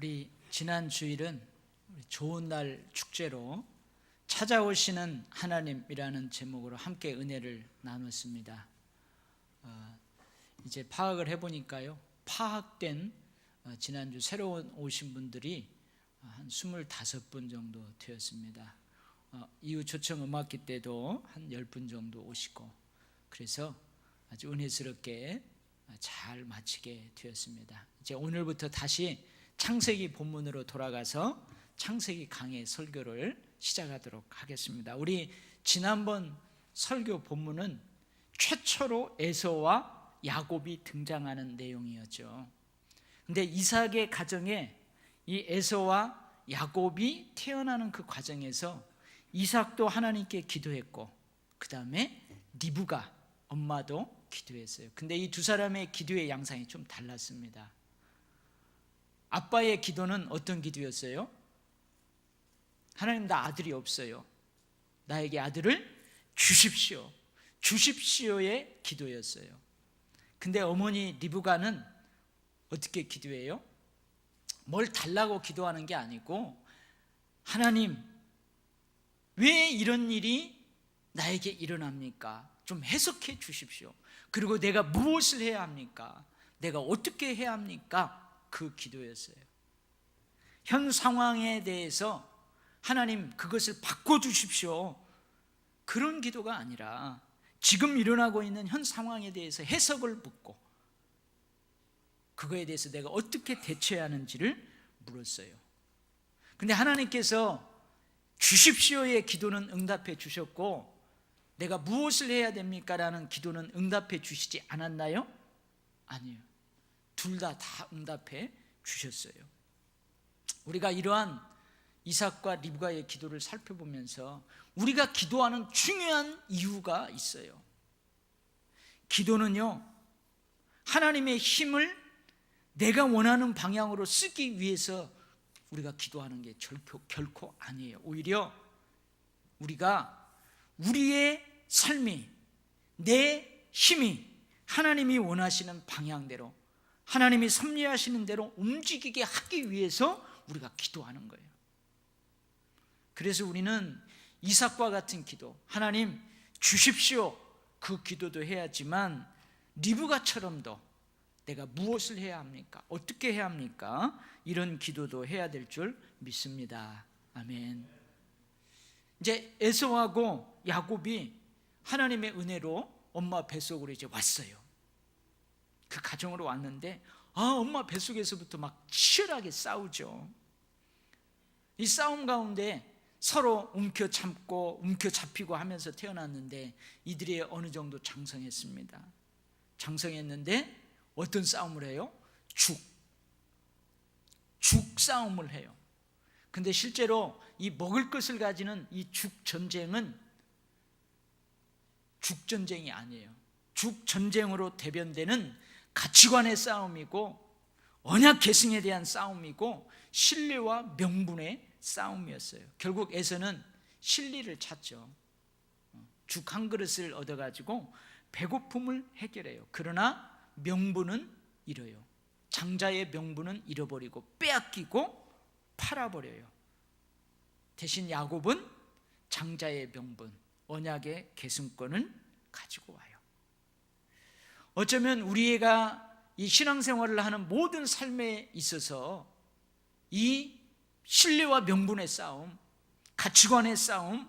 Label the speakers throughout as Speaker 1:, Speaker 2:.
Speaker 1: 우리 지난 주일은 좋은 날 축제로 찾아오시는 하나님이라는 제목으로 함께 은혜를 나눴습니다. 이제 파악을 해보니까요, 파악된 지난주 새로 오신 분들이 한 25분 정도 되었습니다. 이후 초청 음악기 때도 한 10분 정도 오시고, 그래서 아주 은혜스럽게 잘 마치게 되었습니다. 이제 오늘부터 다시 창세기 본문으로 돌아가서 창세기 강의 설교를 시작하도록 하겠습니다. 우리 지난번 설교 본문은 최초로 에서와 야곱이 등장하는 내용이었죠. 근데 이삭의 가정에 이 에서와 야곱이 태어나는 그 과정에서 이삭도 하나님께 기도했고, 그 다음에 리브가 엄마도 기도했어요. 근데 이 두 사람의 기도의 양상이 좀 달랐습니다. 아빠의 기도는 어떤 기도였어요? 하나님, 나 아들이 없어요, 나에게 아들을 주십시오, 주십시오의 기도였어요. 근데 어머니 리브가는 어떻게 기도해요? 뭘 달라고 기도하는 게 아니고, 하나님, 왜 이런 일이 나에게 일어납니까? 좀 해석해 주십시오. 그리고 내가 무엇을 해야 합니까? 내가 어떻게 해야 합니까? 그 기도였어요. 현 상황에 대해서 하나님, 그것을 바꿔주십시오, 그런 기도가 아니라 지금 일어나고 있는 현 상황에 대해서 해석을 묻고, 그거에 대해서 내가 어떻게 대처해야 하는지를 물었어요. 근데 하나님께서 주십시오의 기도는 응답해 주셨고, 내가 무엇을 해야 됩니까? 라는 기도는 응답해 주시지 않았나요? 아니요. 둘 다 응답해 주셨어요. 우리가 이러한 이삭과 리브가의 기도를 살펴보면서 우리가 기도하는 중요한 이유가 있어요. 기도는요, 하나님의 힘을 내가 원하는 방향으로 쓰기 위해서 우리가 기도하는 게 결코 아니에요. 오히려 우리가 우리의 삶이, 내 힘이 하나님이 원하시는 방향대로, 하나님이 섭리하시는 대로 움직이게 하기 위해서 우리가 기도하는 거예요. 그래서 우리는 이삭과 같은 기도, 하나님 주십시오, 그 기도도 해야지만 리브가처럼도 내가 무엇을 해야 합니까? 어떻게 해야 합니까? 이런 기도도 해야 될 줄 믿습니다. 아멘. 이제 에서하고 야곱이 하나님의 은혜로 엄마 뱃속으로 이제 왔어요. 그 가정으로 왔는데 엄마 뱃속에서부터 막 치열하게 싸우죠. 이 싸움 가운데 서로 움켜잡고 움켜잡히고 하면서 태어났는데, 이들이 어느 정도 장성했습니다. 장성했는데 어떤 싸움을 해요? 죽 싸움을 해요. 근데 실제로 이 먹을 것을 가지는 이 죽 전쟁은 죽 전쟁이 아니에요. 죽 전쟁으로 대변되는 가치관의 싸움이고, 언약 계승에 대한 싸움이고, 신뢰와 명분의 싸움이었어요. 결국 에서는 실리를 찾죠. 죽 한 그릇을 얻어가지고 배고픔을 해결해요. 그러나 명분은 잃어요. 장자의 명분은 잃어버리고 빼앗기고 팔아버려요. 대신 야곱은 장자의 명분, 언약의 계승권을 가지고 와요. 어쩌면 우리가 이 신앙생활을 하는 모든 삶에 있어서 이 신뢰와 명분의 싸움, 가치관의 싸움,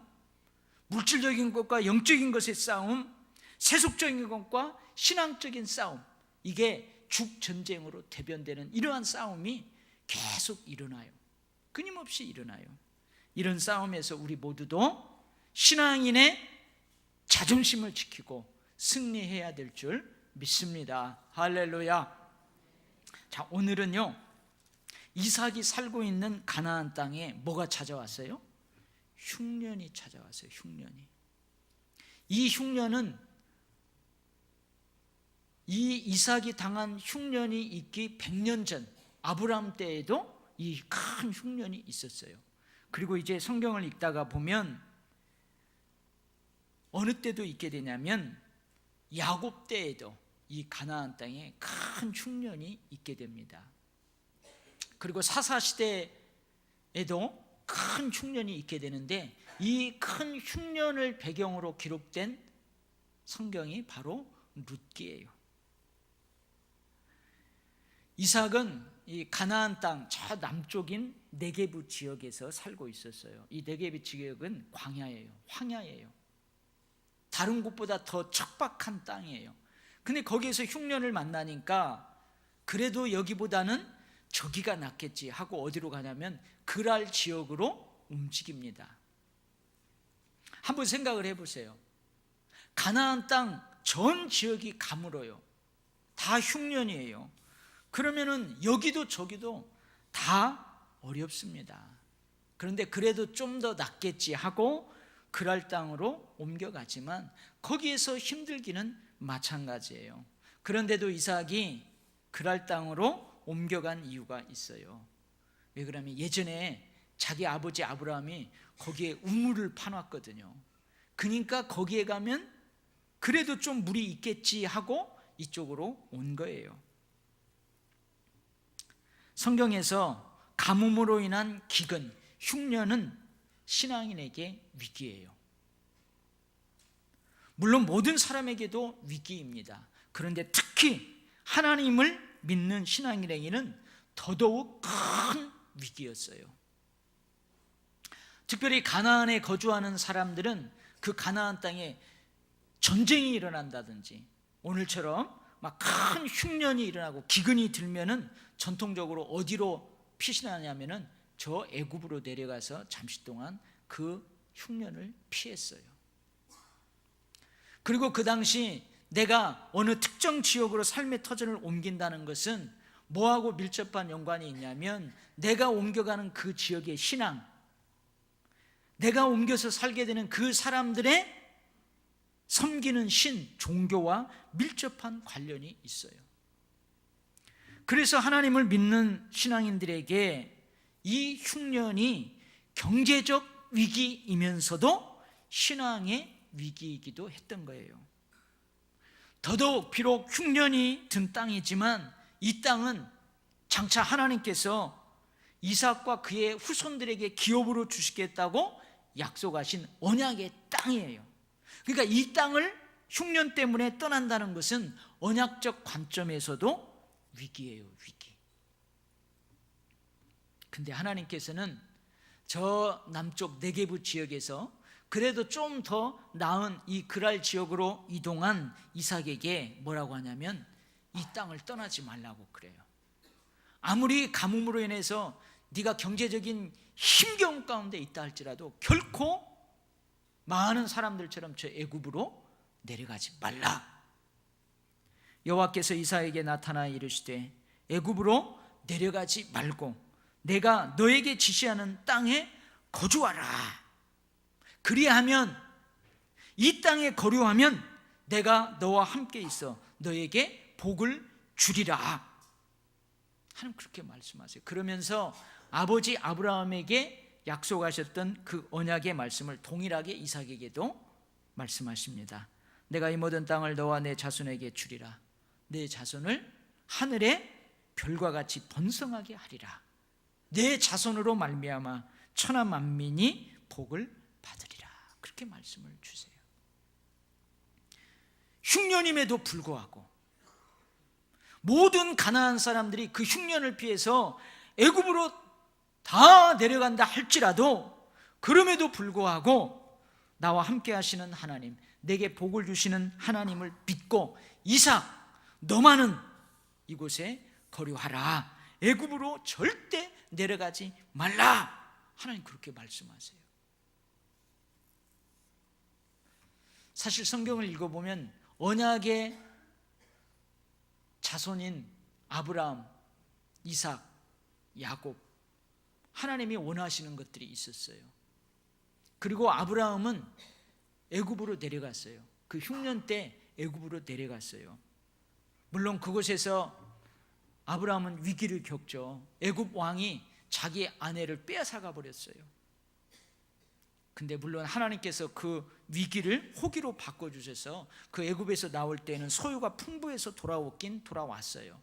Speaker 1: 물질적인 것과 영적인 것의 싸움, 세속적인 것과 신앙적인 싸움, 이게 죽전쟁으로 대변되는 이러한 싸움이 계속 일어나요. 끊임없이 일어나요. 이런 싸움에서 우리 모두도 신앙인의 자존심을 지키고 승리해야 될 줄 믿습니다. 할렐루야. 자, 오늘은요, 이삭이 살고 있는 가나안 땅에 뭐가 찾아왔어요? 흉년이 찾아왔어요. 흉년이. 이 흉년은, 이 이삭이 당한 흉년이 있기 100년 전 아브라함 때에도 이 큰 흉년이 있었어요. 그리고 이제 성경을 읽다가 보면 어느 때도 있게 되냐면 야곱 때에도 이 가나안 땅에 큰 흉년이 있게 됩니다. 그리고 사사시대에도 큰 흉년이 있게 되는데, 이 큰 흉년을 배경으로 기록된 성경이 바로 룻기예요. 이삭은 이 가나안 땅 저 남쪽인 네게부 지역에서 살고 있었어요. 이 네게부 지역은 광야예요. 황야예요. 다른 곳보다 더 척박한 땅이에요. 근데 거기에서 흉년을 만나니까 그래도 여기보다는 저기가 낫겠지 하고 어디로 가냐면 그랄 지역으로 움직입니다. 한번 생각을 해보세요. 가나안 땅 전 지역이 가물어요. 다 흉년이에요. 그러면은 여기도 저기도 다 어렵습니다. 그런데 그래도 좀 더 낫겠지 하고 그랄 땅으로 옮겨가지만 거기에서 힘들기는 마찬가지예요. 그런데도 이삭이 그랄 땅으로 옮겨간 이유가 있어요. 왜 그러냐면 예전에 자기 아버지 아브라함이 거기에 우물을 파놨거든요. 그러니까 거기에 가면 그래도 좀 물이 있겠지 하고 이쪽으로 온 거예요. 성경에서 가뭄으로 인한 기근, 흉년은 신앙인에게 위기예요. 물론 모든 사람에게도 위기입니다. 그런데 특히 하나님을 믿는 신앙인에게는 더더욱 큰 위기였어요. 특별히 가나안에 거주하는 사람들은 그 가나안 땅에 전쟁이 일어난다든지 오늘처럼 막 큰 흉년이 일어나고 기근이 들면은 전통적으로 어디로 피신하냐면은 저 애굽으로 내려가서 잠시 동안 그 흉년을 피했어요. 그리고 그 당시 내가 어느 특정 지역으로 삶의 터전을 옮긴다는 것은 뭐하고 밀접한 연관이 있냐면 내가 옮겨가는 그 지역의 신앙, 내가 옮겨서 살게 되는 그 사람들의 섬기는 신, 종교와 밀접한 관련이 있어요. 그래서 하나님을 믿는 신앙인들에게 이 흉년이 경제적 위기이면서도 신앙의 위기이기도 했던 거예요. 더더욱 비록 흉년이 든 땅이지만 이 땅은 장차 하나님께서 이삭과 그의 후손들에게 기업으로 주시겠다고 약속하신 언약의 땅이에요. 그러니까 이 땅을 흉년 때문에 떠난다는 것은 언약적 관점에서도 위기예요, 위기. 근데 하나님께서는 저 남쪽 네게부 지역에서 그래도 좀 더 나은 이 그랄 지역으로 이동한 이삭에게 뭐라고 하냐면 이 땅을 떠나지 말라고 그래요. 아무리 가뭄으로 인해서 네가 경제적인 힘겨움 가운데 있다 할지라도 결코 많은 사람들처럼 저 애굽으로 내려가지 말라. 여호와께서 이삭에게 나타나 이르시되 애굽으로 내려가지 말고 내가 너에게 지시하는 땅에 거주하라. 그리하면 이 땅에 거류하면 내가 너와 함께 있어 너에게 복을 주리라. 하나님 그렇게 말씀하세요. 그러면서 아버지 아브라함에게 약속하셨던 그 언약의 말씀을 동일하게 이삭에게도 말씀하십니다. 내가 이 모든 땅을 너와 내 자손에게 주리라. 내 자손을 하늘의 별과 같이 번성하게 하리라. 내 자손으로 말미암아 천하 만민이 복을 받으리라. 그렇게 말씀을 주세요. 흉년임에도 불구하고 모든 가나안 사람들이 그 흉년을 피해서 애굽으로 다 내려간다 할지라도 그럼에도 불구하고 나와 함께 하시는 하나님, 내게 복을 주시는 하나님을 믿고 이삭 너만은 이곳에 거류하라. 애굽으로 절대 내려가지 말라. 하나님 그렇게 말씀하세요. 사실 성경을 읽어보면 언약의 자손인 아브라함, 이삭, 야곱 하나님이 원하시는 것들이 있었어요. 그리고 아브라함은 애굽으로 내려갔어요. 그 흉년 때 애굽으로 내려갔어요. 물론 그곳에서 아브라함은 위기를 겪죠. 애굽 왕이 자기 아내를 빼앗아가 버렸어요. 근데 물론 하나님께서 그 위기를 호기로 바꿔주셔서 그 애굽에서 나올 때는 소유가 풍부해서 돌아오긴 돌아왔어요.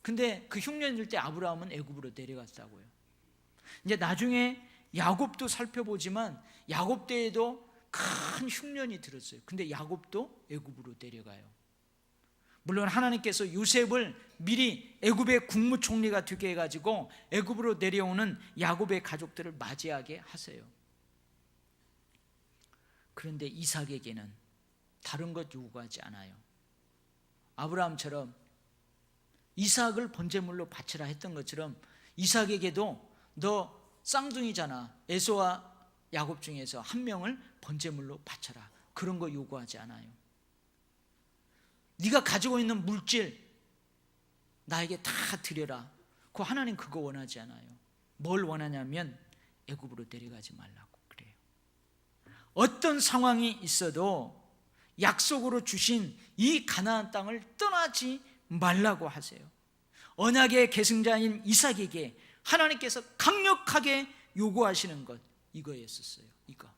Speaker 1: 근데 그 흉년이 들 때 아브라함은 애굽으로 내려갔다고요. 이제 나중에 야곱도 살펴보지만 야곱 때에도 큰 흉년이 들었어요. 근데 야곱도 애굽으로 내려가요. 물론 하나님께서 요셉을 미리 애굽의 국무총리가 되게 해가지고 애굽으로 내려오는 야곱의 가족들을 맞이하게 하세요. 그런데 이삭에게는 다른 것 요구하지 않아요. 아브라함처럼 이삭을 번제물로 바치라 했던 것처럼 이삭에게도 너 쌍둥이잖아, 에서와 야곱 중에서 한 명을 번제물로 바쳐라, 그런 거 요구하지 않아요. 네가 가지고 있는 물질 나에게 다 드려라. 하나님 그거 원하지 않아요. 뭘 원하냐면 애굽으로 내려가지 말라고 그래요. 어떤 상황이 있어도 약속으로 주신 이 가나안 땅을 떠나지 말라고 하세요. 언약의 계승자인 이삭에게 하나님께서 강력하게 요구하시는 것, 이거였었어요. 이거.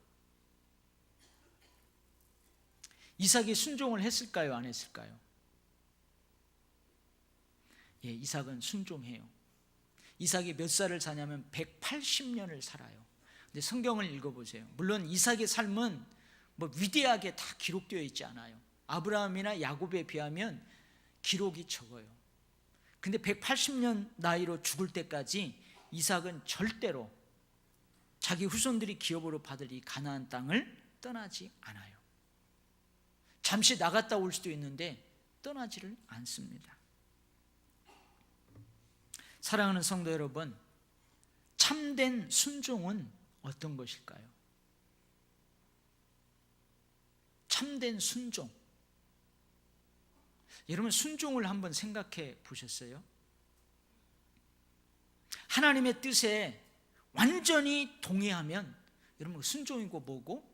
Speaker 1: 이삭이 순종을 했을까요? 안 했을까요? 예, 이삭은 순종해요. 이삭이 몇 살을 사냐면 180년을 살아요. 근데 성경을 읽어보세요. 물론 이삭의 삶은 뭐 위대하게 다 기록되어 있지 않아요. 아브라함이나 야곱에 비하면 기록이 적어요. 근데 180년 나이로 죽을 때까지 이삭은 절대로 자기 후손들이 기업으로 받을 이 가나안 땅을 떠나지 않아요. 잠시 나갔다 올 수도 있는데 떠나지를 않습니다. 사랑하는 성도 여러분, 참된 순종은 어떤 것일까요? 참된 순종. 여러분, 순종을 한번 생각해 보셨어요? 하나님의 뜻에 완전히 동의하면 여러분 순종이고 뭐고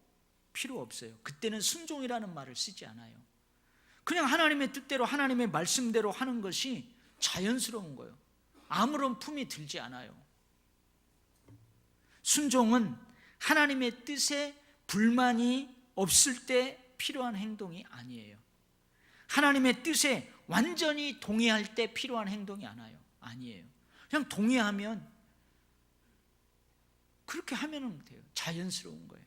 Speaker 1: 필요 없어요. 그때는 순종이라는 말을 쓰지 않아요. 그냥 하나님의 뜻대로 하나님의 말씀대로 하는 것이 자연스러운 거예요. 아무런 품이 들지 않아요. 순종은 하나님의 뜻에 불만이 없을 때 필요한 행동이 아니에요. 하나님의 뜻에 완전히 동의할 때 필요한 행동이 아니에요. 그냥 동의하면 그렇게 하면 돼요. 자연스러운 거예요.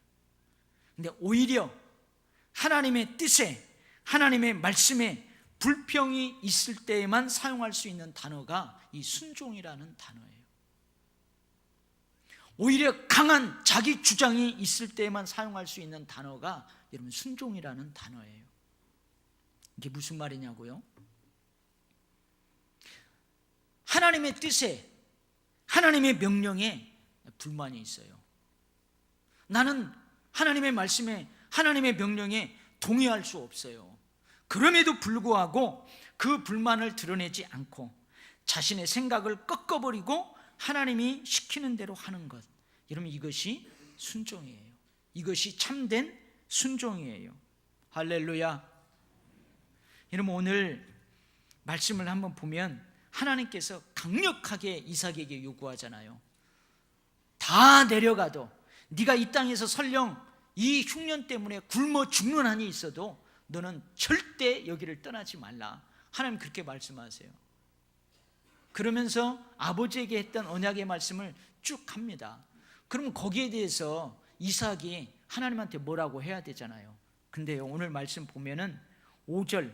Speaker 1: 근데 오히려 하나님의 뜻에, 하나님의 말씀에 불평이 있을 때에만 사용할 수 있는 단어가 이 순종이라는 단어예요. 오히려 강한 자기 주장이 있을 때에만 사용할 수 있는 단어가 여러분 순종이라는 단어예요. 이게 무슨 말이냐고요? 하나님의 뜻에, 하나님의 명령에 불만이 있어요. 나는 하나님의 말씀에, 하나님의 명령에 동의할 수 없어요. 그럼에도 불구하고 그 불만을 드러내지 않고 자신의 생각을 꺾어버리고 하나님이 시키는 대로 하는 것, 여러분 이것이 순종이에요. 이것이 참된 순종이에요. 할렐루야. 여러분 오늘 말씀을 한번 보면 하나님께서 강력하게 이삭에게 요구하잖아요. 다 내려가도 네가 이 땅에서 설령 이 흉년 때문에 굶어 죽는 한이 있어도 너는 절대 여기를 떠나지 말라. 하나님 그렇게 말씀하세요. 그러면서 아버지에게 했던 언약의 말씀을 쭉 합니다. 그러면 거기에 대해서 이삭이 하나님한테 뭐라고 해야 되잖아요. 근데요 오늘 말씀 보면은 5절하고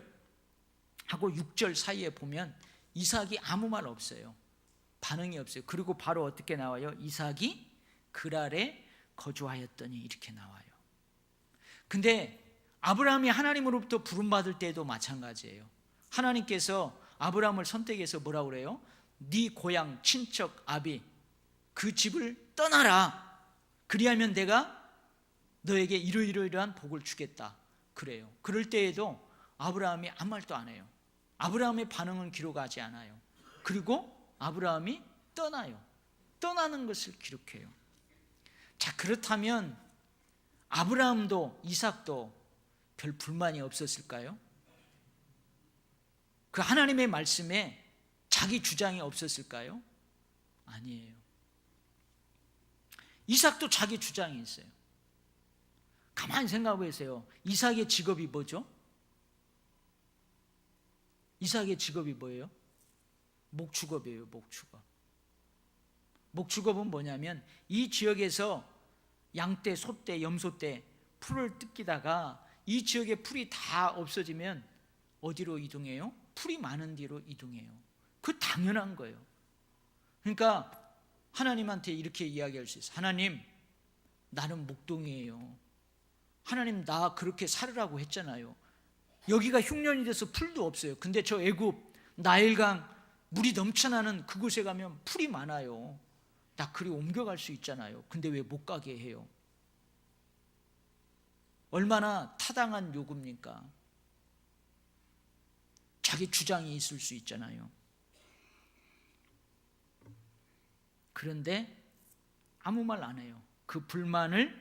Speaker 1: 6절 사이에 보면 이삭이 아무 말 없어요. 반응이 없어요. 그리고 바로 어떻게 나와요? 이삭이 그랄에 거주하였더니 이렇게 나와요. 근데 아브라함이 하나님으로부터 부름받을 때도 마찬가지예요. 하나님께서 아브라함을 선택해서 뭐라고 그래요? 네 고향 친척 아비 그 집을 떠나라. 그리하면 내가 너에게 이러이러한 복을 주겠다. 그래요. 그럴 때에도 아브라함이 아무 말도 안 해요. 아브라함의 반응은 기록하지 않아요. 그리고 아브라함이 떠나요. 떠나는 것을 기록해요. 자, 그렇다면 아브라함도 이삭도 별 불만이 없었을까요? 그 하나님의 말씀에 자기 주장이 없었을까요? 아니에요. 이삭도 자기 주장이 있어요. 가만히 생각해 보세요. 이삭의 직업이 뭐죠? 이삭의 직업이 뭐예요? 목축업이에요. 목축업. 목축업은 뭐냐면 이 지역에서 양떼, 소떼, 염소떼 풀을 뜯기다가 이 지역의 풀이 다 없어지면 어디로 이동해요? 풀이 많은 데로 이동해요. 그 당연한 거예요. 그러니까 하나님한테 이렇게 이야기할 수 있어요. 하나님, 나는 목동이에요. 하나님, 나 그렇게 살으라고 했잖아요. 여기가 흉년이 돼서 풀도 없어요. 근데 저 애굽 나일강 물이 넘쳐나는 그곳에 가면 풀이 많아요. 나 그리 옮겨갈 수 있잖아요. 근데 왜 못 가게 해요? 얼마나 타당한 요구입니까? 자기 주장이 있을 수 있잖아요. 그런데 아무 말 안 해요. 그 불만을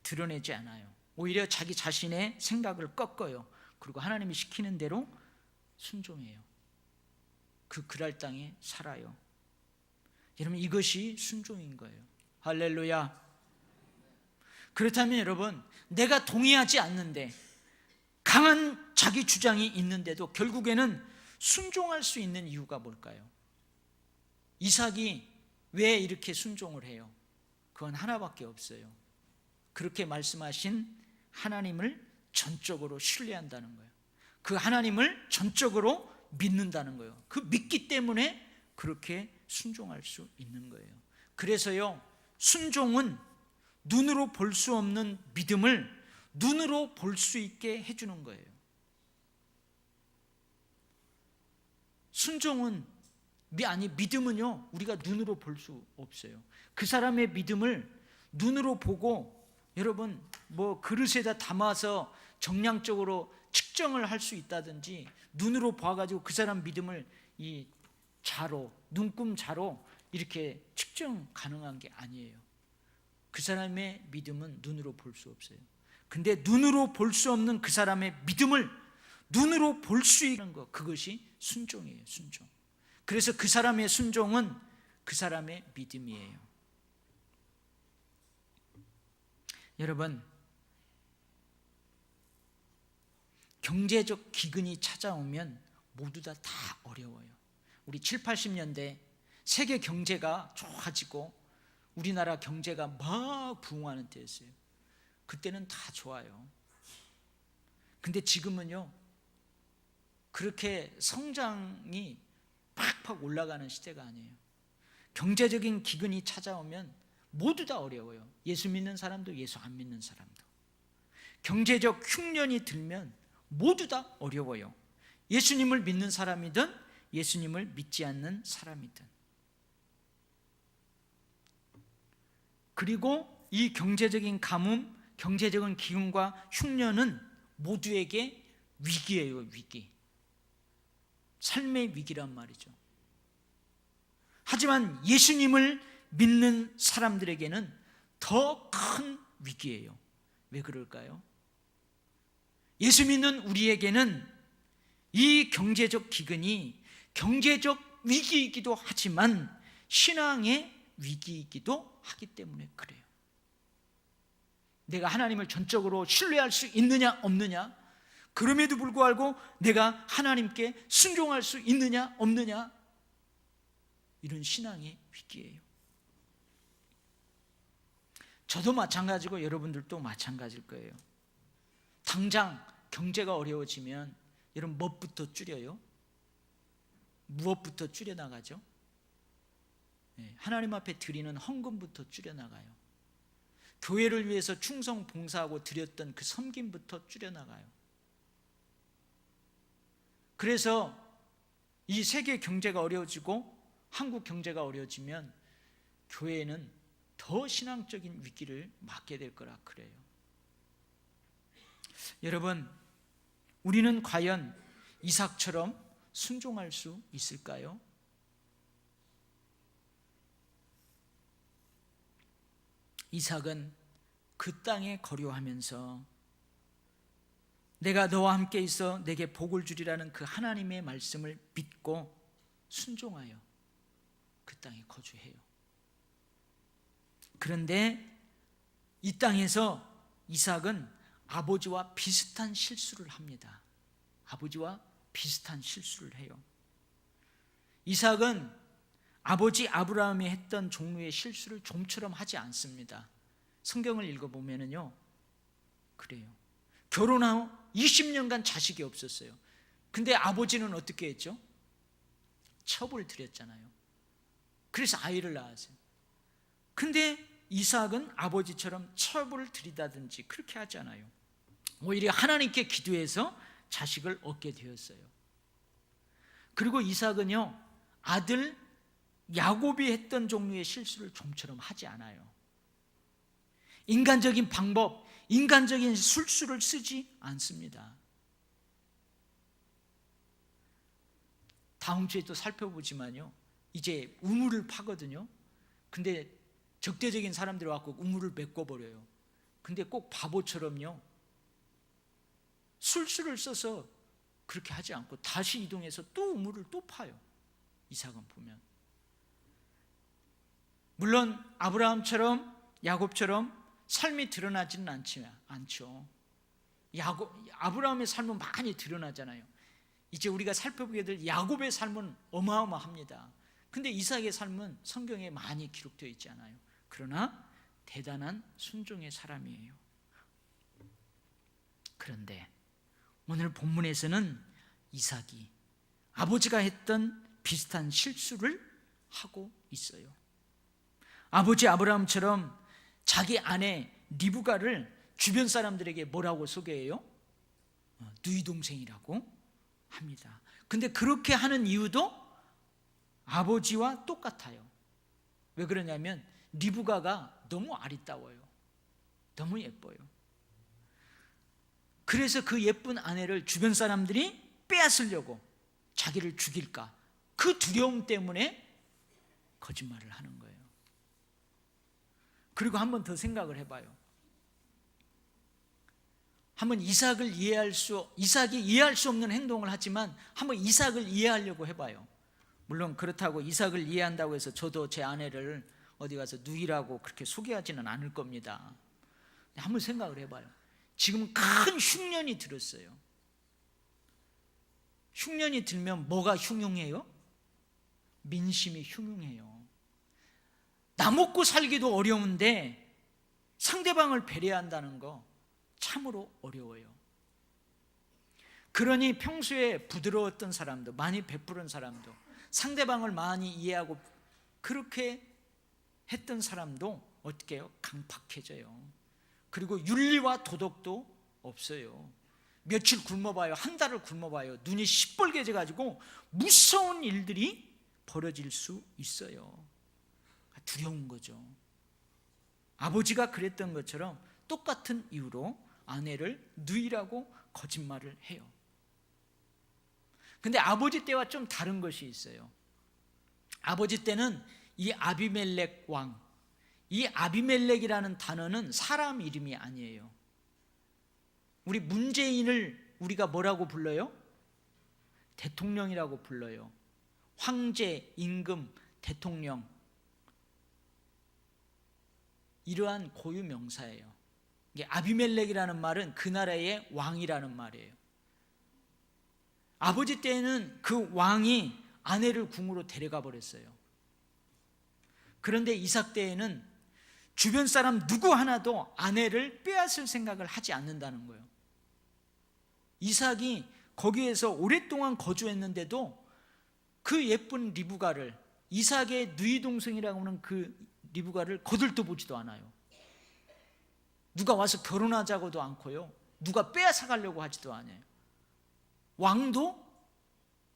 Speaker 1: 드러내지 않아요. 오히려 자기 자신의 생각을 꺾어요. 그리고 하나님이 시키는 대로 순종해요. 그 그랄 땅에 살아요. 여러분, 이것이 순종인 거예요. 할렐루야. 그렇다면 여러분, 내가 동의하지 않는데 강한 자기 주장이 있는데도 결국에는 순종할 수 있는 이유가 뭘까요? 이삭이 왜 이렇게 순종을 해요? 그건 하나밖에 없어요. 그렇게 말씀하신 하나님을 전적으로 신뢰한다는 거예요. 그 하나님을 전적으로 믿는다는 거예요. 그 믿기 때문에 그렇게 순종할 수 있는 거예요. 그래서요, 순종은 눈으로 볼 수 없는 믿음을 눈으로 볼 수 있게 해주는 거예요. 순종은 믿음은요, 우리가 눈으로 볼 수 없어요. 그 사람의 믿음을 눈으로 보고, 여러분, 뭐 그릇에다 담아서 정량적으로 측정을 할 수 있다든지, 눈으로 봐가지고 그 사람 믿음을 이 자로, 눈금자로 이렇게 측정 가능한 게 아니에요. 그 사람의 믿음은 눈으로 볼 수 없어요. 근데 눈으로 볼 수 없는 그 사람의 믿음을 눈으로 볼 수 있는 것, 그것이 순종이에요. 순종. 그래서 그 사람의 순종은 그 사람의 믿음이에요. 여러분, 경제적 기근이 찾아오면 모두 다 어려워요. 우리 7, 80년대 세계 경제가 좋아지고 우리나라 경제가 막 부흥하는 때였어요. 그때는 다 좋아요. 근데 지금은요, 그렇게 성장이 팍팍 올라가는 시대가 아니에요. 경제적인 기근이 찾아오면 모두 다 어려워요. 예수 믿는 사람도 예수 안 믿는 사람도. 경제적 흉년이 들면 모두 다 어려워요. 예수님을 믿는 사람이든 예수님을 믿지 않는 사람이든. 그리고 이 경제적인 가뭄, 경제적인 기근과 흉년은 모두에게 위기예요. 위기. 삶의 위기란 말이죠. 하지만 예수님을 믿는 사람들에게는 더 큰 위기예요. 왜 그럴까요? 예수 믿는 우리에게는 이 경제적 기근이 경제적 위기이기도 하지만 신앙의 위기이기도 하기 때문에 그래요. 내가 하나님을 전적으로 신뢰할 수 있느냐 없느냐, 그럼에도 불구하고 내가 하나님께 순종할 수 있느냐 없느냐, 이런 신앙의 위기예요. 저도 마찬가지고 여러분들도 마찬가지일 거예요. 당장 경제가 어려워지면 여러분 무엇부터 줄여요? 무엇부터 줄여나가죠? 하나님 앞에 드리는 헌금부터 줄여나가요. 교회를 위해서 충성 봉사하고 드렸던 그 섬김부터 줄여나가요. 그래서 이 세계 경제가 어려워지고 한국 경제가 어려워지면 교회는 더 신앙적인 위기를 맞게 될 거라 그래요. 여러분, 우리는 과연 이삭처럼 순종할 수 있을까요? 이삭은 그 땅에 거류하면서 내가 너와 함께 있어 내게 복을 주리라는 그 하나님의 말씀을 믿고 순종하여 그 땅에 거주해요. 그런데 이 땅에서 이삭은 아버지와 비슷한 실수를 합니다. 아버지와 비슷한 실수를 해요. 이삭은 아버지 아브라함이 했던 종류의 실수를 좀처럼 하지 않습니다. 성경을 읽어보면요 그래요. 결혼한 후 20년간 자식이 없었어요. 근데 아버지는 어떻게 했죠? 첩을 들였잖아요. 그래서 아이를 낳았어요. 근데 이삭은 아버지처럼 첩을 들이다든지 그렇게 하지 않아요. 오히려 하나님께 기도해서 자식을 얻게 되었어요. 그리고 이삭은요 아들 야곱이 했던 종류의 실수를 좀처럼 하지 않아요. 인간적인 방법, 인간적인 술수를 쓰지 않습니다. 다음 주에 또 살펴보지만요 이제 우물을 파거든요. 근데 적대적인 사람들이 와서 우물을 메꿔버려요. 근데 꼭 바보처럼요 술수를 써서 그렇게 하지 않고 다시 이동해서 또 우물을 또 파요. 이삭은 보면 물론 아브라함처럼 야곱처럼 삶이 드러나지는 않죠. 아브라함의 삶은 많이 드러나잖아요. 이제 우리가 살펴보게 될 야곱의 삶은 어마어마합니다. 근데 이삭의 삶은 성경에 많이 기록되어 있지 않아요. 그러나 대단한 순종의 사람이에요. 그런데 오늘 본문에서는 이삭이 아버지가 했던 비슷한 실수를 하고 있어요. 아버지 아브라함처럼 자기 아내 리브가를 주변 사람들에게 뭐라고 소개해요? 누이 동생이라고 합니다. 근데 그렇게 하는 이유도 아버지와 똑같아요. 왜 그러냐면 리브가가 너무 아리따워요. 너무 예뻐요. 그래서 그 예쁜 아내를 주변 사람들이 빼앗으려고 자기를 죽일까 그 두려움 때문에 거짓말을 하는 거예요. 그리고 한 번 더 생각을 해봐요. 한번 이삭이 이해할 수 없는 행동을 하지만 한번 이삭을 이해하려고 해봐요. 물론 그렇다고 이삭을 이해한다고 해서 저도 제 아내를 어디 가서 누이라고 그렇게 소개하지는 않을 겁니다. 한번 생각을 해봐요. 지금 큰 흉년이 들었어요. 흉년이 들면 뭐가 흉흉해요? 민심이 흉흉해요. 나 먹고 살기도 어려운데 상대방을 배려한다는 거 참으로 어려워요. 그러니 평소에 부드러웠던 사람도, 많이 베푸는 사람도, 상대방을 많이 이해하고 그렇게 했던 사람도 어떻게 해요? 강팍해져요. 그리고 윤리와 도덕도 없어요. 며칠 굶어봐요. 한 달을 굶어봐요. 눈이 시뻘개져가지고 무서운 일들이 벌어질 수 있어요. 두려운 거죠. 아버지가 그랬던 것처럼 똑같은 이유로 아내를 누이라고 거짓말을 해요. 근데 아버지 때와 좀 다른 것이 있어요. 아버지 때는 이 아비멜렉 왕, 이 아비멜렉이라는 단어는 사람 이름이 아니에요. 우리 문재인을 우리가 뭐라고 불러요? 대통령이라고 불러요. 황제, 임금, 대통령, 이러한 고유 명사예요. 아비멜렉이라는 말은 그 나라의 왕이라는 말이에요. 아버지 때에는 그 왕이 아내를 궁으로 데려가 버렸어요. 그런데 이삭 때에는 주변 사람 누구 하나도 아내를 빼앗을 생각을 하지 않는다는 거예요. 이삭이 거기에서 오랫동안 거주했는데도 그 예쁜 리브가를, 이삭의 누이 동생이라고 하는 그 리브가를 거들떠 보지도 않아요. 누가 와서 결혼하자고도 않고요, 누가 빼앗아가려고 하지도 않아요. 왕도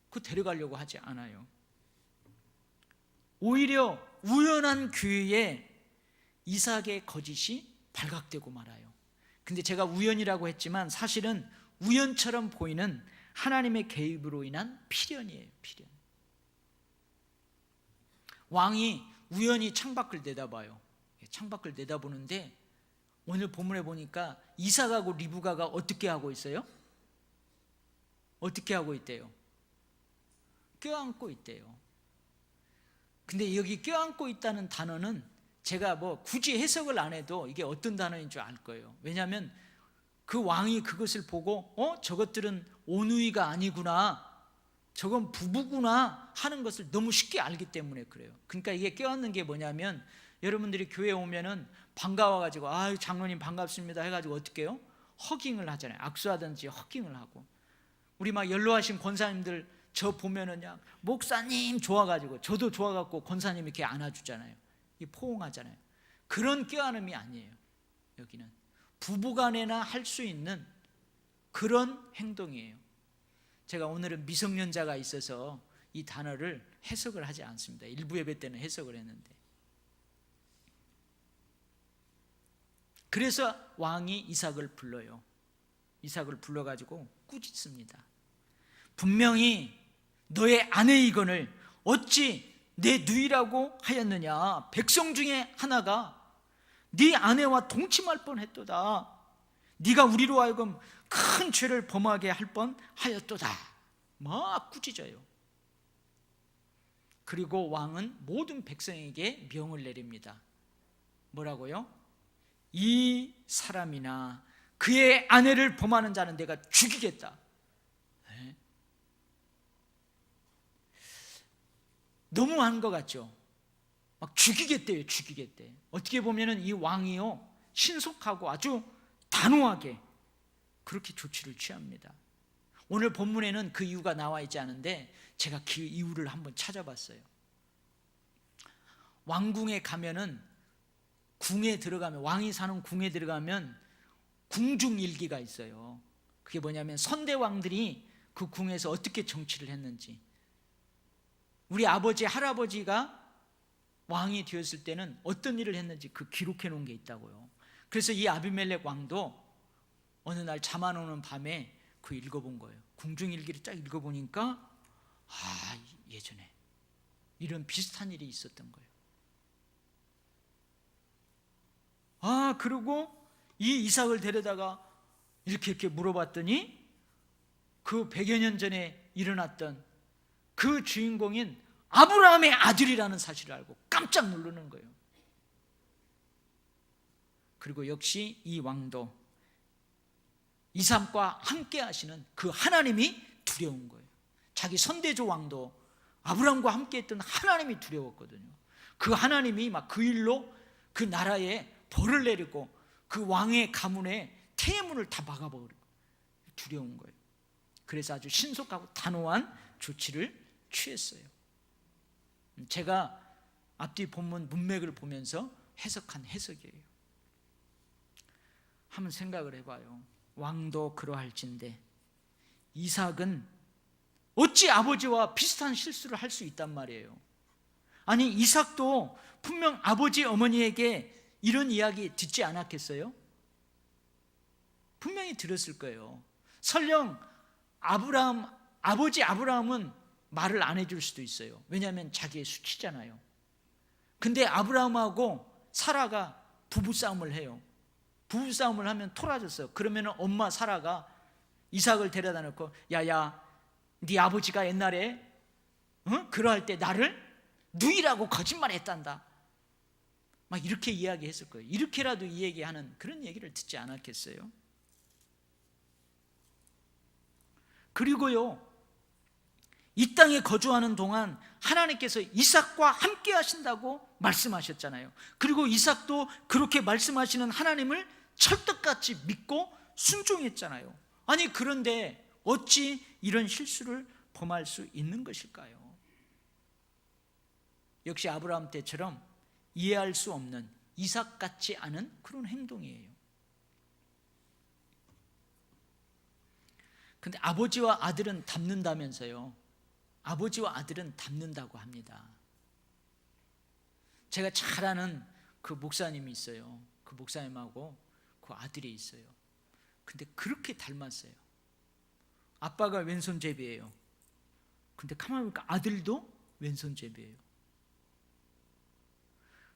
Speaker 1: 그 데려가려고 하지 않아요. 오히려 우연한 기회에 이삭의 거짓이 발각되고 말아요. 근데 제가 우연이라고 했지만 사실은 우연처럼 보이는 하나님의 개입으로 인한 필연이에요. 필연. 왕이 우연히 창밖을 내다봐요. 창밖을 내다보는데 오늘 본문에 보니까 이삭하고 리브가가 어떻게 하고 있어요? 어떻게 하고 있대요? 껴안고 있대요. 근데 여기 껴안고 있다는 단어는 제가 뭐 굳이 해석을 안 해도 이게 어떤 단어인 줄 알 거예요. 왜냐하면 그 왕이 그것을 보고 저것들은 오누이가 아니구나, 저건 부부구나 하는 것을 너무 쉽게 알기 때문에 그래요. 그러니까 이게 깨닫는 게 뭐냐면, 여러분들이 교회에 오면은 반가워가지고 아유 장로님 반갑습니다 해가지고 어떻게 해요? 허깅을 하잖아요. 악수하든지 허깅을 하고. 우리 막 연로하신 권사님들 저 보면은 그냥 목사님 좋아가지고, 저도 좋아갖고 권사님 이렇게 안아주잖아요. 이 포옹하잖아요. 그런 껴안음이 아니에요. 여기는 부부간에나 할 수 있는 그런 행동이에요. 제가 오늘은 미성년자가 있어서 이 단어를 해석을 하지 않습니다. 일부 예배 때는 해석을 했는데, 그래서 왕이 이삭을 불러요. 이삭을 불러가지고 꾸짖습니다. 분명히 너의 아내이건을 어찌 내 누이라고 하였느냐? 백성 중에 하나가 네 아내와 동침할 뻔했도다. 네가 우리로 하여금 큰 죄를 범하게 할 뻔하였도다. 막 꾸짖어요. 그리고 왕은 모든 백성에게 명을 내립니다. 뭐라고요? 이 사람이나 그의 아내를 범하는 자는 내가 죽이겠다. 네? 너무한 것 같죠? 막 죽이겠대요. 죽이겠대. 어떻게 보면은 이 왕이요, 신속하고 아주 단호하게 그렇게 조치를 취합니다. 오늘 본문에는 그 이유가 나와 있지 않은데 제가 그 이유를 한번 찾아봤어요. 왕궁에 가면은, 궁에 들어가면, 왕이 사는 궁에 들어가면 궁중일기가 있어요. 그게 뭐냐면 선대왕들이 그 궁에서 어떻게 정치를 했는지, 우리 아버지 할아버지가 왕이 되었을 때는 어떤 일을 했는지 그 기록해 놓은 게 있다고요. 그래서 이 아비멜렉 왕도 어느 날 잠 안 오는 밤에 그 읽어본 거예요. 궁중일기를 쫙 읽어보니까 예전에 이런 비슷한 일이 있었던 거예요. 그리고 이 이삭을 데려다가 이렇게 물어봤더니 그 100여 년 전에 일어났던 그 주인공인 아브라함의 아들이라는 사실을 알고 깜짝 놀라는 거예요. 그리고 역시 이 왕도 이삭과 함께 하시는 그 하나님이 두려운 거예요. 자기 선대조 왕도 아브라함과 함께 했던 하나님이 두려웠거든요. 그 하나님이 막 그 일로 그 나라에 벌을 내리고 그 왕의 가문에 태문을 다 막아버리고 두려운 거예요. 그래서 아주 신속하고 단호한 조치를 취했어요. 제가 앞뒤 본문 문맥을 보면서 해석한 해석이에요. 한번 생각을 해봐요. 왕도 그러할진데 이삭은 어찌 아버지와 비슷한 실수를 할 수 있단 말이에요. 아니, 이삭도 분명 아버지 어머니에게 이런 이야기 듣지 않았겠어요? 분명히 들었을 거예요. 설령 아버지 아브라함은 말을 안 해줄 수도 있어요. 왜냐하면 자기의 수치잖아요. 근데 아브라함하고 사라가 부부싸움을 해요. 부부싸움을 하면 토라졌어요. 그러면 엄마 사라가 이삭을 데려다 놓고 야야, 네 아버지가 옛날에 그러할 때 나를 누이라고 거짓말했단다, 막 이렇게 이야기했을 거예요. 이렇게라도 이 얘기하는 그런 얘기를 듣지 않았겠어요? 그리고요, 이 땅에 거주하는 동안 하나님께서 이삭과 함께 하신다고 말씀하셨잖아요. 그리고 이삭도 그렇게 말씀하시는 하나님을 철떡같이 믿고 순종했잖아요. 아니, 그런데 어찌 이런 실수를 범할 수 있는 것일까요? 역시 아브라함 때처럼 이해할 수 없는, 이삭 같지 않은 그런 행동이에요. 근데 아버지와 아들은 닮는다면서요. 아버지와 아들은 닮는다고 합니다. 제가 잘 아는 그 목사님이 있어요. 그 목사님하고 그 아들이 있어요. 근데 그렇게 닮았어요. 아빠가 왼손잡이에요. 근데 가만히 보니까 아들도 왼손잡이에요.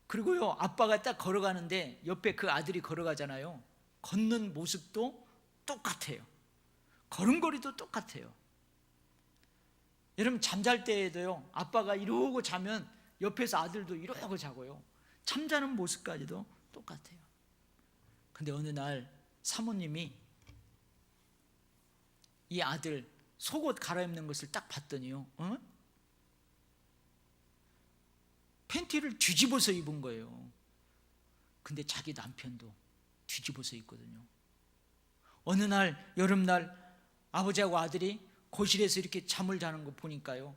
Speaker 1: 그리고요, 아빠가 딱 걸어가는데 옆에 그 아들이 걸어가잖아요. 걷는 모습도 똑같아요. 걸음걸이도 똑같아요. 여러분, 잠잘 때에도요, 아빠가 이러고 자면 옆에서 아들도 이러고 자고요. 잠자는 모습까지도 똑같아요. 근데 어느 날 사모님이 이 아들 속옷 갈아입는 것을 딱 봤더니요, 팬티를 뒤집어서 입은 거예요. 근데 자기 남편도 뒤집어서 입거든요. 어느 날 여름날 아버지하고 아들이 거실에서 이렇게 잠을 자는 거 보니까요,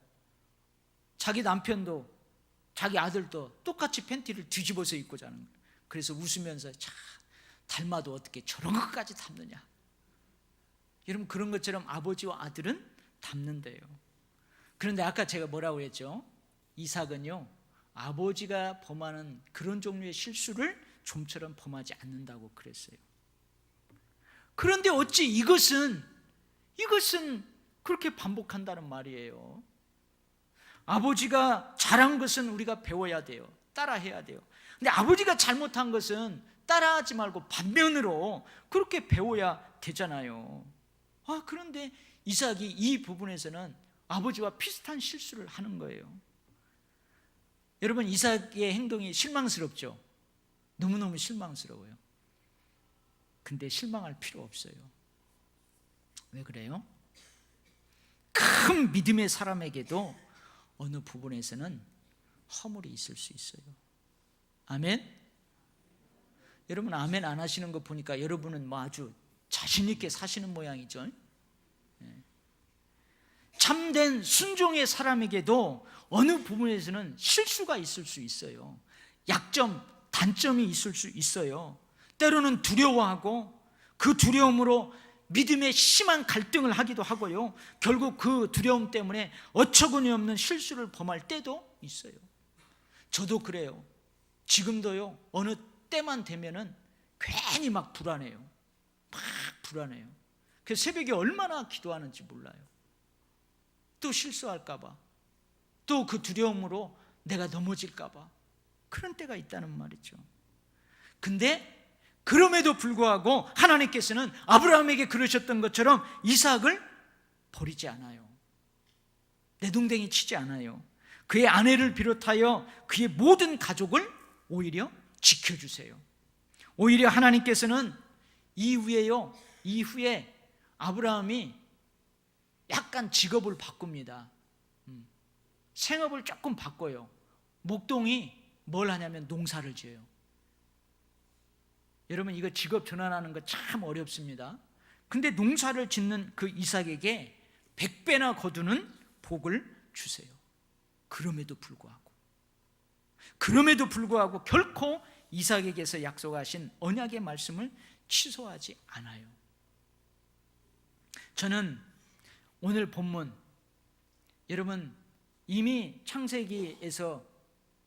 Speaker 1: 자기 남편도 자기 아들도 똑같이 팬티를 뒤집어서 입고 자는 거예요. 그래서 웃으면서 참 닮아도 어떻게 저런 것까지 닮느냐. 여러분, 그런 것처럼 아버지와 아들은 닮는데요. 그런데 아까 제가 뭐라고 했죠? 이삭은요, 아버지가 범하는 그런 종류의 실수를 좀처럼 범하지 않는다고 그랬어요. 그런데 어찌 이것은 그렇게 반복한다는 말이에요. 아버지가 잘한 것은 우리가 배워야 돼요. 따라해야 돼요. 근데 아버지가 잘못한 것은 따라하지 말고 반면으로 그렇게 배워야 되잖아요. 그런데 이삭이 이 부분에서는 아버지와 비슷한 실수를 하는 거예요. 여러분, 이삭의 행동이 실망스럽죠? 너무너무 실망스러워요. 근데 실망할 필요 없어요. 왜 그래요? 큰 믿음의 사람에게도 어느 부분에서는 허물이 있을 수 있어요. 아멘? 여러분, 아멘 안 하시는 거 보니까 여러분은 뭐 아주 자신 있게 사시는 모양이죠. 참된 순종의 사람에게도 어느 부분에서는 실수가 있을 수 있어요. 약점, 단점이 있을 수 있어요. 때로는 두려워하고 그 두려움으로 믿음에 심한 갈등을 하기도 하고요, 결국 그 두려움 때문에 어처구니 없는 실수를 범할 때도 있어요. 저도 그래요. 지금도요, 어느 때만 되면은 괜히 막 불안해요. 막 불안해요. 그래서 새벽에 얼마나 기도하는지 몰라요. 또 실수할까봐, 또 그 두려움으로 내가 넘어질까봐, 그런 때가 있다는 말이죠. 근데 그럼에도 불구하고 하나님께서는 아브라함에게 그러셨던 것처럼 이삭을 버리지 않아요. 내동댕이 치지 않아요. 그의 아내를 비롯하여 그의 모든 가족을 오히려 지켜주세요. 오히려 하나님께서는 이후에 아브라함이 약간 직업을 바꿉니다. 생업을 조금 바꿔요. 목동이 뭘 하냐면 농사를 지어요. 여러분, 이거 직업 전환하는 거 참 어렵습니다. 근데 농사를 짓는 그 이삭에게 100배나 거두는 복을 주세요. 그럼에도 불구하고 결코 이삭에게서 약속하신 언약의 말씀을 취소하지 않아요. 저는 오늘 본문, 여러분 이미 창세기에서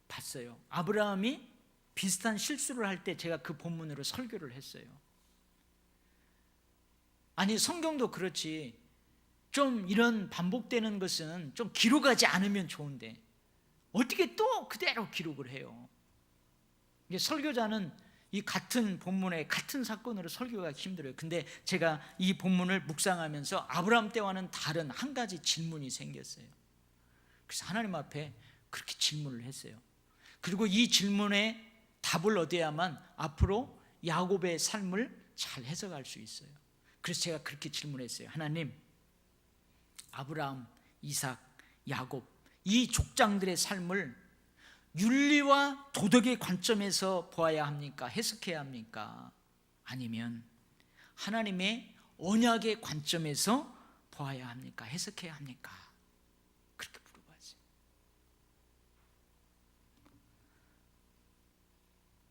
Speaker 1: 봤어요. 아브라함이 비슷한 실수를 할 때 제가 그 본문으로 설교를 했어요. 아니, 성경도 그렇지, 좀 이런 반복되는 것은 좀 기록하지 않으면 좋은데 어떻게 또 그대로 기록을 해요? 이게 설교자는 이 같은 본문에 같은 사건으로 설교가 힘들어요. 근데 제가 이 본문을 묵상하면서 아브라함 때와는 다른 한 가지 질문이 생겼어요. 그래서 하나님 앞에 그렇게 질문을 했어요. 그리고 이 질문에 답을 얻어야만 앞으로 야곱의 삶을 잘 해석할 수 있어요. 그래서 제가 그렇게 질문했어요. 하나님, 아브라함, 이삭, 야곱, 이 족장들의 삶을 윤리와 도덕의 관점에서 보아야 합니까? 해석해야 합니까? 아니면 하나님의 언약의 관점에서 보아야 합니까? 해석해야 합니까? 그렇게 물어봤어요.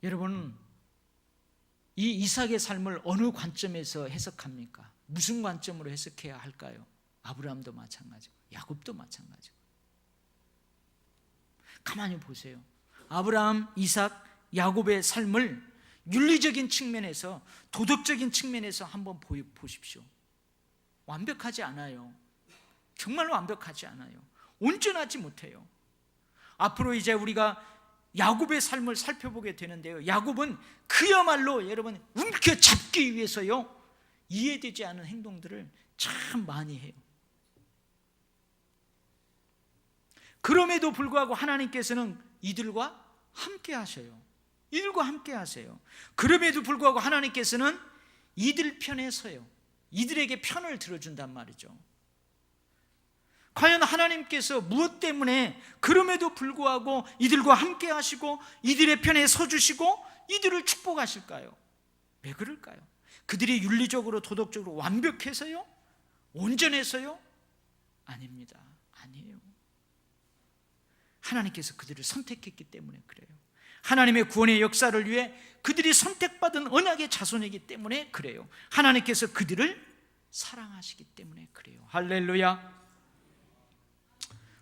Speaker 1: 여러분, 이 이삭의 삶을 어느 관점에서 해석합니까? 무슨 관점으로 해석해야 할까요? 아브라함도 마찬가지고 야곱도 마찬가지고. 가만히 보세요. 아브라함, 이삭, 야곱의 삶을 윤리적인 측면에서, 도덕적인 측면에서 한번 보십시오. 완벽하지 않아요. 정말 완벽하지 않아요. 온전하지 못해요. 앞으로 이제 우리가 야곱의 삶을 살펴보게 되는데요, 야곱은 그야말로 여러분 움켜잡기 위해서요, 이해되지 않은 행동들을 참 많이 해요. 그럼에도 불구하고 하나님께서는 이들과 함께 하셔요. 이들과 함께 하세요. 그럼에도 불구하고 하나님께서는 이들 편에 서요. 이들에게 편을 들어준단 말이죠. 과연 하나님께서 무엇 때문에 그럼에도 불구하고 이들과 함께 하시고 이들의 편에 서주시고 이들을 축복하실까요? 왜 그럴까요? 그들이 윤리적으로 도덕적으로 완벽해서요? 온전해서요? 아닙니다. 아니에요. 하나님께서 그들을 선택했기 때문에 그래요. 하나님의 구원의 역사를 위해 그들이 선택받은 언약의 자손이기 때문에 그래요. 하나님께서 그들을 사랑하시기 때문에 그래요. 할렐루야.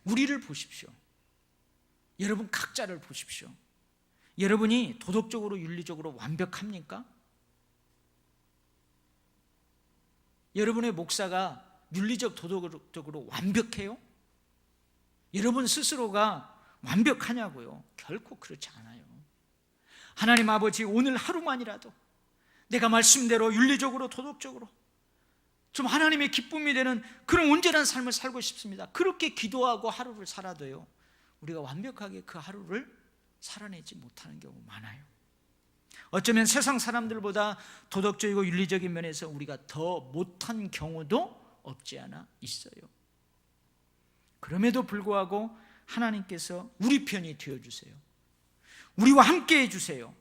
Speaker 1: 우리를 보십시오. 여러분 각자를 보십시오. 여러분이 도덕적으로 윤리적으로 완벽합니까? 여러분의 목사가 윤리적 도덕적으로 완벽해요? 여러분 스스로가 완벽하냐고요? 결코 그렇지 않아요. 하나님 아버지, 오늘 하루만이라도 내가 말씀대로 윤리적으로 도덕적으로 좀 하나님의 기쁨이 되는 그런 온전한 삶을 살고 싶습니다. 그렇게 기도하고 하루를 살아도요, 우리가 완벽하게 그 하루를 살아내지 못하는 경우 많아요. 어쩌면 세상 사람들보다 도덕적이고 윤리적인 면에서 우리가 더 못한 경우도 없지 않아 있어요. 그럼에도 불구하고 하나님께서 우리 편이 되어주세요. 우리와 함께 해주세요.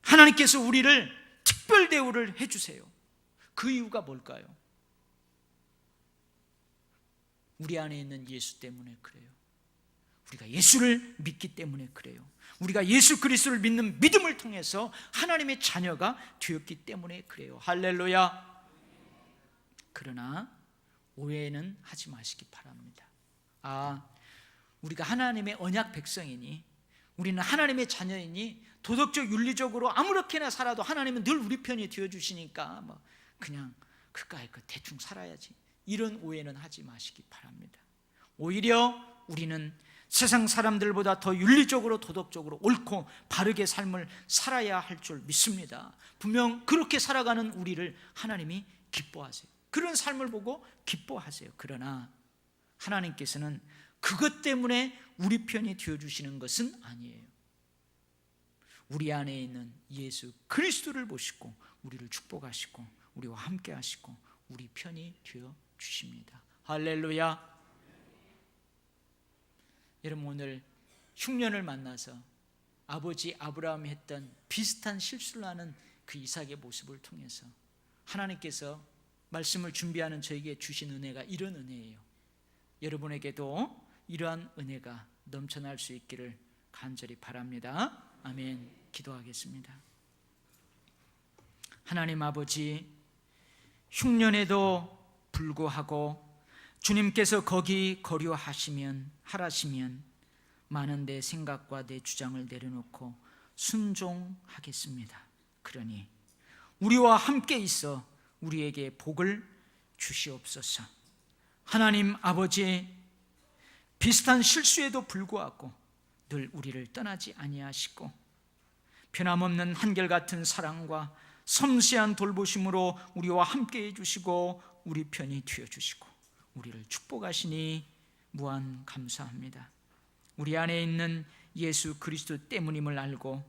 Speaker 1: 하나님께서 우리를 특별 대우를 해주세요. 그 이유가 뭘까요? 우리 안에 있는 예수 때문에 그래요. 우리가 예수를 믿기 때문에 그래요. 우리가 예수 그리스도를 믿는 믿음을 통해서 하나님의 자녀가 되었기 때문에 그래요. 할렐루야. 그러나 오해는 하지 마시기 바랍니다. 우리가 하나님의 언약 백성이니, 우리는 하나님의 자녀이니 도덕적 윤리적으로 아무렇게나 살아도 하나님은 늘 우리 편이 되어주시니까 그냥 그까이 대충 살아야지, 이런 오해는 하지 마시기 바랍니다. 오히려 우리는 세상 사람들보다 더 윤리적으로 도덕적으로 옳고 바르게 삶을 살아야 할 줄 믿습니다. 분명 그렇게 살아가는 우리를 하나님이 기뻐하세요. 그런 삶을 보고 기뻐하세요. 그러나 하나님께서는 그것 때문에 우리 편이 되어주시는 것은 아니에요. 우리 안에 있는 예수 그리스도를 보시고 우리를 축복하시고 우리와 함께 하시고 우리 편이 되어주십니다. 할렐루야. 여러분, 오늘 흉년을 만나서 아버지 아브라함이 했던 비슷한 실수를 하는 그 이삭의 모습을 통해서 하나님께서 말씀을 준비하는 저에게 주신 은혜가 이런 은혜예요. 여러분에게도 이러한 은혜가 넘쳐날 수 있기를 간절히 바랍니다. 아멘. 기도하겠습니다. 하나님 아버지, 흉년에도 불구하고 주님께서 거기 거류하시면 하라시면 많은 내 생각과 내 주장을 내려놓고 순종하겠습니다. 그러니 우리와 함께 있어 우리에게 복을 주시옵소서. 하나님 아버지, 비슷한 실수에도 불구하고 늘 우리를 떠나지 아니하시고 변함없는 한결같은 사랑과 섬세한 돌보심으로 우리와 함께 해주시고 우리 편이 되어주시고 우리를 축복하시니 무한 감사합니다. 우리 안에 있는 예수 그리스도 때문임을 알고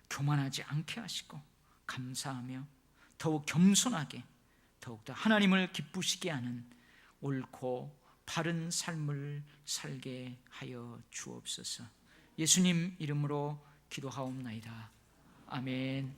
Speaker 1: 교만하지 않게 하시고 감사하며 더욱 겸손하게 더욱더 하나님을 기쁘시게 하는 옳고 바른 삶을 살게 하여 주옵소서. 예수님 이름으로 기도하옵나이다. 아멘.